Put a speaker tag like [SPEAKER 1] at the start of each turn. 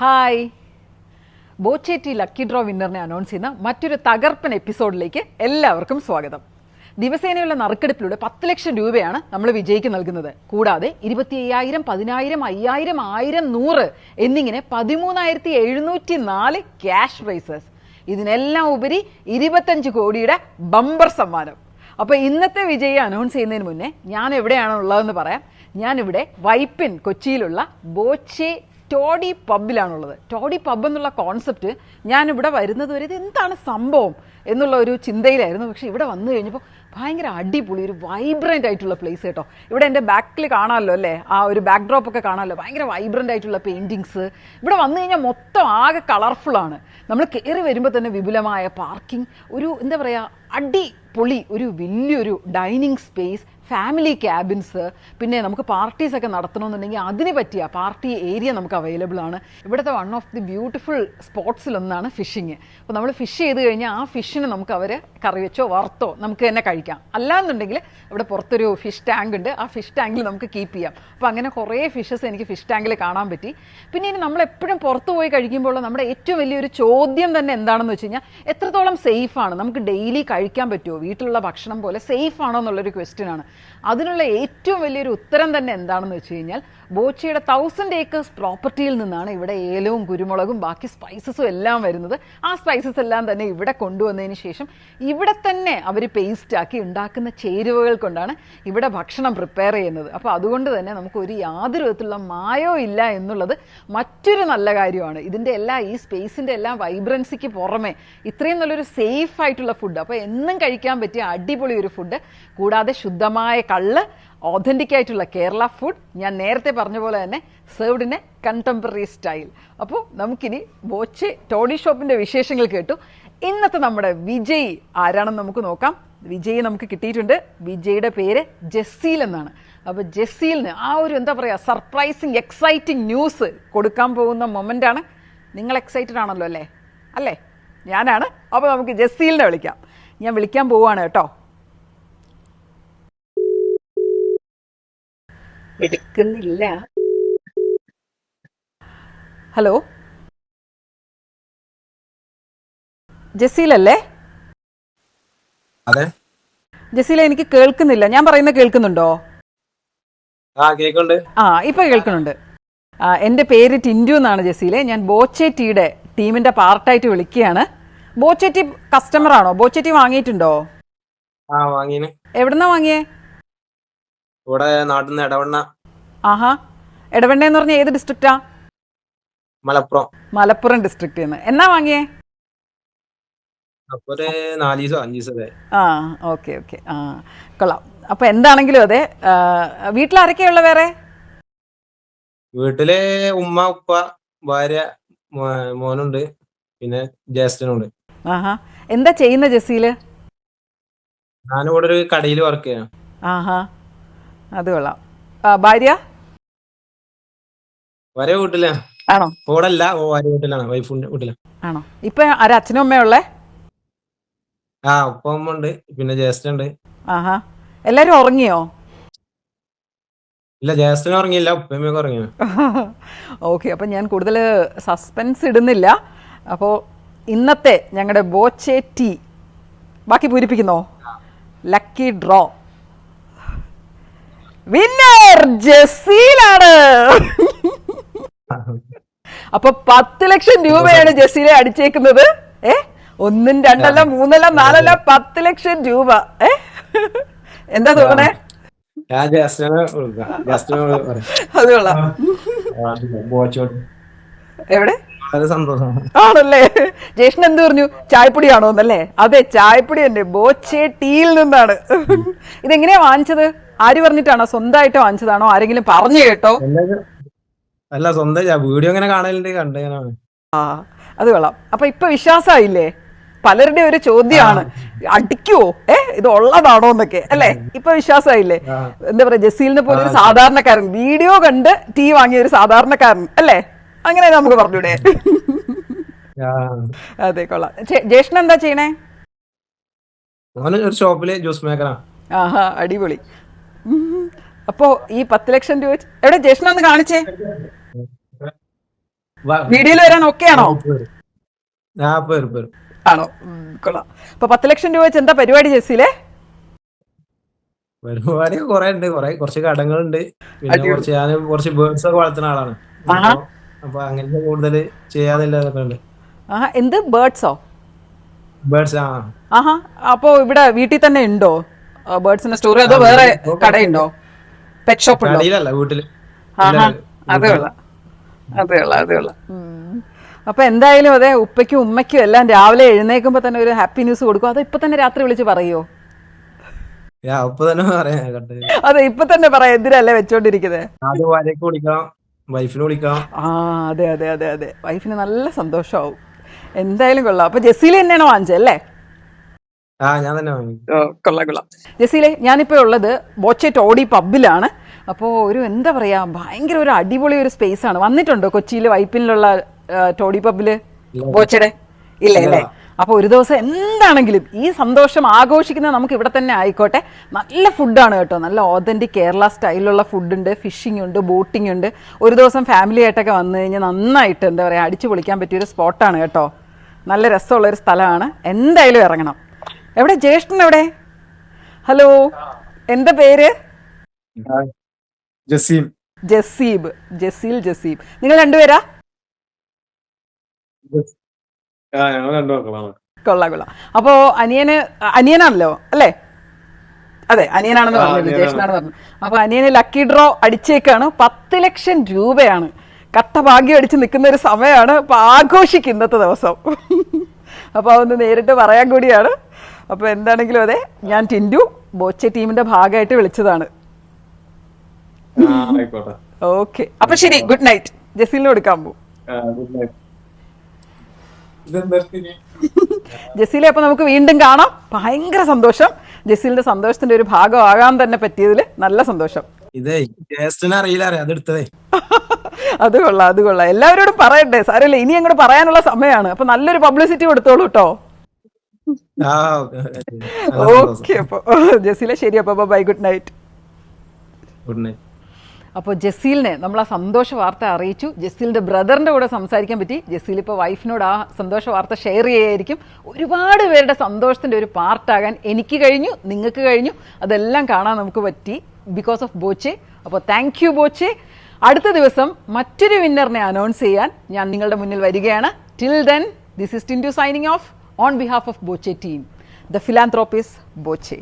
[SPEAKER 1] Hi. Boche tea lucky draw വിന്നറിനെ announce ചെയ്യുന്ന മറ്റൊരു തകർപ്പൻ എപ്പിസോഡിലേക്ക് എല്ലാവർക്കും സ്വാഗതം. ദിവസേനയുള്ള നറുക്കെടുപ്പിലൂടെ 10 ലക്ഷം രൂപയാണ് നമ്മൾ വിജയിക്ക് നൽകുന്നത്. കൂടാതെ 25,000, 10,000, 5,000, 1000, 100 എന്നിങ്ങനെ 13,704 ക്യാഷ് പ്രൈസസ്. ഇതിനെല്ലാം ഉപരി 25 കോടിയുടെ ബമ്പർ സമ്മാനം. അപ്പോൾ ഇന്നത്തെ വിജയിയെ അനൗൺസ് ചെയ്യുന്നതിന് മുന്നേ ഞാൻ എവിടെയാണ് ഉള്ളതെന്ന് പറയാം. ഞാനിവിടെ വൈപ്പിൻ കൊച്ചിയിലുള്ള ബോച്ചെ ടോഡി പബ്ബിലാണുള്ളത്. ടോഡി പബ്ബ് എന്നുള്ള കോൺസെപ്റ്റ് ഞാനിവിടെ വരുന്നത് വരെ ഇത് എന്താണ് സംഭവം എന്നുള്ള ഒരു ചിന്തയിലായിരുന്നു. പക്ഷേ ഇവിടെ വന്നു കഴിഞ്ഞപ്പോൾ ഭയങ്കര അടിപൊളി ഒരു വൈബ്രൻ്റ് ആയിട്ടുള്ള പ്ലേസ് കേട്ടോ. ഇവിടെ എൻ്റെ ബാക്കിൽ കാണാമല്ലോ അല്ലേ, ആ ഒരു ബാക്ക് ഡ്രോപ്പ് ഒക്കെ കാണാമല്ലോ. ഭയങ്കര വൈബ്രൻ്റ് ആയിട്ടുള്ള പെയിൻറ്റിങ്സ്. ഇവിടെ വന്നു കഴിഞ്ഞാൽ മൊത്തം ആകെ കളർഫുള്ളാണ്. നമ്മൾ കയറി വരുമ്പോൾ തന്നെ വിപുലമായ പാർക്കിംഗ്, ഒരു എന്താ പറയുക അടിപൊളി ഒരു വലിയൊരു ഡൈനിങ് സ്പേസ്, ഫാമിലി ക്യാബിൻസ്, പിന്നെ നമുക്ക് പാർട്ടീസൊക്കെ നടത്തണമെന്നുണ്ടെങ്കിൽ അതിന് പറ്റിയ പാർട്ടി ഏരിയ നമുക്ക് അവൈലബിൾ ആണ്. ഇവിടുത്തെ വൺ ഓഫ് ദി ബ്യൂട്ടിഫുൾ സ്പോട്ട്സിലൊന്നാണ് ഫിഷിങ്. അപ്പോൾ നമ്മൾ ഫിഷ് ചെയ്ത് കഴിഞ്ഞാൽ ആ ഫിഷിന് നമുക്ക് അവർ കറി വെച്ചോ വറുത്തോ നമുക്ക് തന്നെ കഴിക്കാം. അല്ലാന്നുണ്ടെങ്കിൽ ഇവിടെ പുറത്തൊരു ഫിഷ് ടാങ്ക് ഉണ്ട്, ആ ഫിഷ് ടാങ്കിൽ നമുക്ക് കീപ്പ് ചെയ്യാം. അപ്പോൾ അങ്ങനെ കുറേ ഫിഷസ് എനിക്ക് ഫിഷ് ടാങ്കിൽ കാണാൻ പറ്റി. പിന്നെ ഇനി നമ്മളെപ്പോഴും പുറത്ത് പോയി കഴിക്കുമ്പോൾ നമ്മുടെ ഏറ്റവും വലിയൊരു ചോദ്യം തന്നെ എന്താണെന്ന് വെച്ച് കഴിഞ്ഞാൽ എത്രത്തോളം സേഫാണ്, നമുക്ക് ഡെയിലി കഴിക്കാൻ പറ്റുമോ, വീട്ടിലുള്ള ഭക്ഷണം പോലെ സേഫ് ആണോ എന്നുള്ളൊരു ക്വസ്റ്റ്യൻ ആണ്. അതിനുള്ള ഏറ്റവും വലിയൊരു ഉത്തരം തന്നെ എന്താണെന്ന് വെച്ച് കഴിഞ്ഞാൽ ബോച്ചയുടെ 1000 ഏക്കേഴ്സ് പ്രോപ്പർട്ടിയിൽ നിന്നാണ് ഇവിടെ ഏലവും കുരുമുളകും ബാക്കി സ്പൈസസും എല്ലാം വരുന്നത്. ആ സ്പൈസസ് എല്ലാം തന്നെ ഇവിടെ കൊണ്ടുവന്നതിന് ശേഷം ഇവിടെ തന്നെ അവർ പേസ്റ്റാക്കി ഉണ്ടാക്കുന്ന ചേരുവകൾ കൊണ്ടാണ് ഇവിടെ ഭക്ഷണം പ്രിപ്പയർ ചെയ്യുന്നത്. അപ്പോൾ അതുകൊണ്ട് തന്നെ നമുക്ക് യാതൊരു വിധത്തിലുള്ള മായോ ഇല്ല എന്നുള്ളത് മറ്റൊരു നല്ല കാര്യമാണ്. ഇതിൻ്റെ ഈ സ്പേസിൻ്റെ എല്ലാം വൈബ്രൻസിക്ക് പുറമെ ഇത്രയും നല്ലൊരു സേഫ് ആയിട്ടുള്ള ഫുഡ്, അപ്പോൾ എന്നും കഴിക്കാൻ പറ്റിയ അടിപൊളി ഒരു ഫുഡ്, കൂടാതെ ശുദ്ധമായ കള്ള്, ഓതൻറ്റിക് ആയിട്ടുള്ള കേരള ഫുഡ്, ഞാൻ നേരത്തെ പറഞ്ഞ പോലെ തന്നെ served in A contemporary style. അപ്പോൾ നമുക്കിനി ബോച്ചെ ടോഡി ഷോപ്പിൻ്റെ വിശേഷങ്ങൾ കേട്ടു. ഇന്നത്തെ നമ്മുടെ വിജയ് ആരാണെന്ന് നമുക്ക് നോക്കാം. വിജയ് നമുക്ക് കിട്ടിയിട്ടുണ്ട്. വിജയുടെ പേര് ജസീൽ എന്നാണ്. അപ്പോൾ ജസീലിന് ആ ഒരു എന്താ പറയുക സർപ്രൈസിങ് എക്സൈറ്റിംഗ് ന്യൂസ് കൊടുക്കാൻ പോകുന്ന മൊമെൻ്റാണ്. നിങ്ങൾ എക്സൈറ്റഡ് ആണല്ലോ അല്ലേ? അല്ലേ? ഞാനാണ്. അപ്പോൾ നമുക്ക് ജസീലിനെ വിളിക്കാം. ഞാൻ വിളിക്കാൻ പോവുകയാണ് കേട്ടോ. എടുക്കുന്നില്ല. ഹലോ, ജസീലല്ലേ?
[SPEAKER 2] അതെ.
[SPEAKER 1] ജസീല, എനിക്ക് കേൾക്കുന്നില്ല. ഞാൻ പറയുന്നത് കേൾക്കുന്നുണ്ടോ? ഇപ്പൊ കേൾക്കുന്നുണ്ട്. എൻ്റെ പേര് ടിൻഡു എന്നാണ് ജസീലെ. ഞാൻ ബോച്ചെ ടീയുടെ ടീമിന്റെ പാർട്ടായിട്ട് വിളിക്കുകയാണ്. ബോച്ചെ ടീ കസ്റ്റമർ ആണോ? ബോച്ചെ ടീ വാങ്ങിയിട്ടുണ്ടോ? എവിടുന്നാ വാങ്ങിയേ?
[SPEAKER 2] ഇവിടെ നാട്ടിൽ നിന്ന് എടവണ്ണ.
[SPEAKER 1] ആഹാ, എടവണ്ണ എന്ന് പറഞ്ഞ ഏത് ഡിസ്ട്രിക്റ്റാ?
[SPEAKER 2] മലപ്പുറം.
[SPEAKER 1] മലപ്പുറം ഡിസ്ട്രിക്റ്റിൽ നിന്ന്. എന്നാ വാങ്ങിയേ?
[SPEAKER 2] അപ്പൊ 4 ദിവസം 5 ദിവസം.
[SPEAKER 1] Okay okay. കൊള്ളാം. അപ്പൊ എന്താണെങ്കിലും അതെ, വീട്ടിലാരൊക്കെയുള്ള വേറെ?
[SPEAKER 2] വീട്ടില് ഉമ്മ, ഉപ്പ, ഭാര്യ, മോനുണ്ട്, പിന്നെ ജ്യേഷ്ഠനുണ്ട്.
[SPEAKER 1] ആഹാ, എന്താ ചെയ്യുന്ന ജസീല്?
[SPEAKER 2] ഞാനിവിടെ ഒരു കടയിൽ വർക്ക് ചെയ്യാം.
[SPEAKER 1] ആഹാ, അത് കൊള്ളാം. ഭാര്യ?
[SPEAKER 2] വരെ വീട്ടിലാ.
[SPEAKER 1] ആണോ?
[SPEAKER 2] ഓടല്ല, വീട്ടിലാണ്, വൈഫിന്റെ വീട്ടിലാണ്.
[SPEAKER 1] ആണോ? ഇപ്പൊ ആരാ അച്ഛനും അമ്മയും ഉള്ളേ?
[SPEAKER 2] ഉപ്പ അമ്മ ഉണ്ട്, പിന്നെ ജ്യേഷ്ഠനുണ്ട്.
[SPEAKER 1] ആഹാ, എല്ലാരും ഉറങ്ങിയോ?
[SPEAKER 2] ഇല്ല, ജ്യേഷ്ഠനും ഉറങ്ങിയില്ല, ഉപ്പയമ്മയൊക്കെ ഉറങ്ങിയോ.
[SPEAKER 1] ഓക്കെ, അപ്പൊ ഞാൻ കൂടുതൽ സസ്പെൻസ് ഇടുന്നില്ല. അപ്പോൾ ഇന്നത്തെ ഞങ്ങളുടെ ബോച്ചെ ടീ ബാക്കി പൂരിപ്പിക്കുന്നോ? ലക്കി ഡ്രോ വിന്നർ ജസീലാണ്. അപ്പൊ 10 ലക്ഷം രൂപയാണ് ജസീലെ അടിച്ചേക്കുന്നത്. 1, 2, 3, 4, 10 ലക്ഷം രൂപ. എന്താ തോന്നണേ? അത് കൊള്ളാം. എവിടെ ആണല്ലേ? ജ്യേഷ്ഠൻ എന്ത് പറഞ്ഞു? ചായപ്പൊടിയാണോ എന്നല്ലേ? അതെ, ചായപ്പൊടി തന്നെ, ബോച്ചെ ടീയിൽ നിന്നാണ്. ഇതെങ്ങനെയാ വാങ്ങിച്ചത്? ആര് പറഞ്ഞിട്ടാണോ? സ്വന്തമായിട്ട് വാങ്ങിച്ചതാണോ? ആരെങ്കിലും പറഞ്ഞു കേട്ടോ?
[SPEAKER 2] അല്ല, സ്വന്തം വീഡിയോ ഇങ്ങനെ കാണലുണ്ട്, കണ്ടേ.
[SPEAKER 1] അത് കൊള്ളാം. അപ്പൊ ഇപ്പൊ വിശ്വാസമായില്ലേ? പലരുടെ ഒരു ചോദ്യമാണ്, അടിക്കുവോ, ഇത് ഉള്ളതാണോ എന്നൊക്കെ അല്ലേ? ഇപ്പൊ വിശ്വാസമായില്ലേ? എന്താ പറയാ, ജസീലിനെ പോലെ ഒരു സാധാരണക്കാരൻ, വീഡിയോ കണ്ട് ടീ വാങ്ങിയ ഒരു സാധാരണക്കാരൻ അല്ലേ? അങ്ങനെ നമുക്ക് പറഞ്ഞൂടെ? അതെ, കൊള്ളാം. ജ്യേഷ്ഠൻ എന്താ ചെയ്യണേ?
[SPEAKER 2] ഒരു ഷോപ്പില് ജ്യൂസ് മേക്കറാ.
[SPEAKER 1] ആഹാ, അടിപൊളി. അപ്പോ ഈ 10 ലക്ഷം രൂപ എവിടെ ജ്യേഷ്ഠനൊന്ന് കാണിച്ചേ? വീഡിയോയിൽ വരാൻ ഓക്കെ ആണോ?
[SPEAKER 2] പേര്
[SPEAKER 1] ആണോ? കൊള്ളാം. അപ്പൊ 10 ലക്ഷം രൂപ വെച്ച് എന്താ പരിപാടി ജെസ്സിലെ?
[SPEAKER 2] പരിപാടി കുറെ ഉണ്ട്, കുറച്ച് കടങ്ങളുണ്ട്, പിന്നെ
[SPEAKER 1] അടിപൊളി.
[SPEAKER 2] ഞാൻ കുറച്ച് ബേർഡ്സ് ഒക്കെ വളർത്തുന്ന ആളാണ്.
[SPEAKER 1] ആഹാ.
[SPEAKER 2] അപ്പൊ അങ്ങനത്തെ കൂടുതൽ ചെയ്യാന്നില്ലതൊക്കെ ഉണ്ട്.
[SPEAKER 1] ആഹാ, എന്ത് ബേർഡ്സോ?
[SPEAKER 2] ബേർഡ്സ്
[SPEAKER 1] ആഹാ. അപ്പോ ഇവിടെ വീട്ടിൽ തന്നെ ഉണ്ടോ ബേർഡ്സിന്റെ സ്റ്റോറി, അതോ വേറെ കടയുണ്ടോ? പെറ്റ് ഷോപ്പ് ഉണ്ടോ?
[SPEAKER 2] കടയിലല്ല, വീട്ടില്.
[SPEAKER 1] ആഹാ, അതേ ഉള്ള അതേ ഉള്ള അതേ ഉള്ള. അപ്പൊ എന്തായാലും അതെ, ഉപ്പയ്ക്കും ഉമ്മയ്ക്കും എല്ലാം രാവിലെ എഴുന്നേൽക്കുമ്പോ തന്നെ ഒരു ഹാപ്പി ന്യൂസ് കൊടുക്കും. അതോ ഇപ്പൊ തന്നെ രാത്രി വിളിച്ച് പറയോ?
[SPEAKER 2] ഉപ്പ് തന്നെ പറയാൻ കണ്ടത്.
[SPEAKER 1] അതെ, ഇപ്പൊ തന്നെ പറയാം. എന്തിനല്ലേ വെച്ചോണ്ടിരിക്കുന്നത്?
[SPEAKER 2] ആദ്യം ഭാര്യക്ക് വിളിക്കണം, വൈഫിന് വിളിക്കണം.
[SPEAKER 1] ആ അതെ അതെ അതെ അതെ, വൈഫിന് നല്ല സന്തോഷമാവും. എന്തായാലും കൊള്ളാം. അപ്പൊ ജസീല തന്നെയാണോ വാങ്ങിച്ചല്ലേ?
[SPEAKER 2] ഞാൻ തന്നെ വാങ്ങി.
[SPEAKER 1] കൊള്ളാം കൊള്ളാം. ജസീലെ, ഞാനിപ്പോൾ ഉള്ളത് ബോച്ചെ ടോഡി പബ്ബിലാണ്. അപ്പോൾ ഒരു എന്താ പറയാ, ഭയങ്കര ഒരു അടിപൊളി ഒരു സ്പേസ് ആണ്. വന്നിട്ടുണ്ടോ കൊച്ചിയിൽ വൈപ്പിനിലുള്ള ടോഡി പബ്ബില് ബോച്ചയുടെ? ഇല്ല അല്ലേ? അപ്പോൾ ഒരു ദിവസം എന്താണെങ്കിലും ഈ സന്തോഷം ആഘോഷിക്കുന്നത് നമുക്ക് ഇവിടെ തന്നെ ആയിക്കോട്ടെ. നല്ല ഫുഡാണ് കേട്ടോ, നല്ല ഓതന്റിക് കേരള സ്റ്റൈലുള്ള ഫുഡുണ്ട്, ഫിഷിംഗ് ഉണ്ട്, ബോട്ടിംഗ് ഉണ്ട്. ഒരു ദിവസം ഫാമിലി ആയിട്ടൊക്കെ വന്നു കഴിഞ്ഞാൽ നന്നായിട്ട് എന്താ പറയുക, അടിച്ചു പൊളിക്കാൻ പറ്റിയൊരു സ്പോട്ടാണ് കേട്ടോ. നല്ല രസമുള്ളൊരു സ്ഥലമാണ്, എന്തായാലും ഇറങ്ങണം. എവിടെ ജ്യേഷ്ഠൻ എവിടെ? ഹലോ, എന്താ പേര്?
[SPEAKER 2] ജസീം.
[SPEAKER 1] ജസീബ്. ജസീൽ. നിങ്ങൾ രണ്ടുപേരാ?
[SPEAKER 2] ഞങ്ങൾ രണ്ടു മക്കളാണ്.
[SPEAKER 1] കൊള്ളാം. അപ്പോ അനിയനാണല്ലോ അല്ലേ? അതെ, അനിയനാണെന്ന് പറഞ്ഞു, ജ്യേഷ്ഠനാണെന്ന് പറഞ്ഞു. അപ്പൊ അനിയന് ലക്കി ഡ്രോ അടിച്ചേക്കാണ്. 10 ലക്ഷം രൂപയാണ്. കട്ട ഭാഗ്യം അടിച്ച് നിൽക്കുന്ന ഒരു സമയമാണ്. അപ്പൊ ആഘോഷിക്കും ഇന്നത്തെ ദിവസം. അപ്പൊ അതൊന്ന് നേരിട്ട് പറയാൻ കൂടിയാണ്. അപ്പൊ എന്താണെങ്കിലും അതെ, ഞാൻ ടിൻഡു ബോച്ചെ ടീമിന്റെ ഭാഗമായിട്ട് വിളിച്ചതാണ്. ഓക്കെ, അപ്പൊ ശരി, ഗുഡ് നൈറ്റ്. ജസീലിന് കൊടുക്കാൻ പോകും. ജസീലെ, അപ്പൊ നമുക്ക് വീണ്ടും കാണാം. ഭയങ്കര സന്തോഷം. ജസീലിന്റെ സന്തോഷത്തിന്റെ ഒരു ഭാഗമാകാൻ തന്നെ പറ്റിയതിൽ നല്ല സന്തോഷം.
[SPEAKER 2] ഇതേ അറിയില്ല, അതെടുത്തതേ.
[SPEAKER 1] അത് കൊള്ളാം. എല്ലാവരോടും പറയട്ടെ, സാരമില്ല, ഇനി അങ്ങോട്ട് പറയാനുള്ള സമയമാണ്. അപ്പൊ നല്ലൊരു പബ്ലിസിറ്റി കൊടുത്തോളൂ കേട്ടോ. ഓക്കെ, അപ്പൊ ജസീലെ ശരി. അപ്പൊ bye, good night.
[SPEAKER 2] Good night.
[SPEAKER 1] അപ്പോൾ ജസീലിനെ നമ്മൾ ആ സന്തോഷ വാർത്ത അറിയിച്ചു. ജസീലിൻ്റെ ബ്രദറിൻ്റെ കൂടെ സംസാരിക്കാൻ പറ്റി. ജസീൽ ഇപ്പോൾ വൈഫിനോട് ആ സന്തോഷ വാർത്ത ഷെയർ ചെയ്യായിരിക്കും. ഒരുപാട് പേരുടെ സന്തോഷത്തിൻ്റെ ഒരു പാർട്ടാകാൻ എനിക്ക് കഴിഞ്ഞു, നിങ്ങൾക്ക് കഴിഞ്ഞു. അതെല്ലാം കാണാൻ നമുക്ക് പറ്റി ബിക്കോസ് ഓഫ് ബോച്ചെ. അപ്പോൾ താങ്ക് യു ബോച്ചെ. അടുത്ത ദിവസം മറ്റൊരു വിന്നറിനെ അനൗൺസ് ചെയ്യാൻ ഞാൻ നിങ്ങളുടെ മുന്നിൽ വരികയാണ്. Till then, this is Tindu signing off on behalf of Boche team. The philanthropist Boche.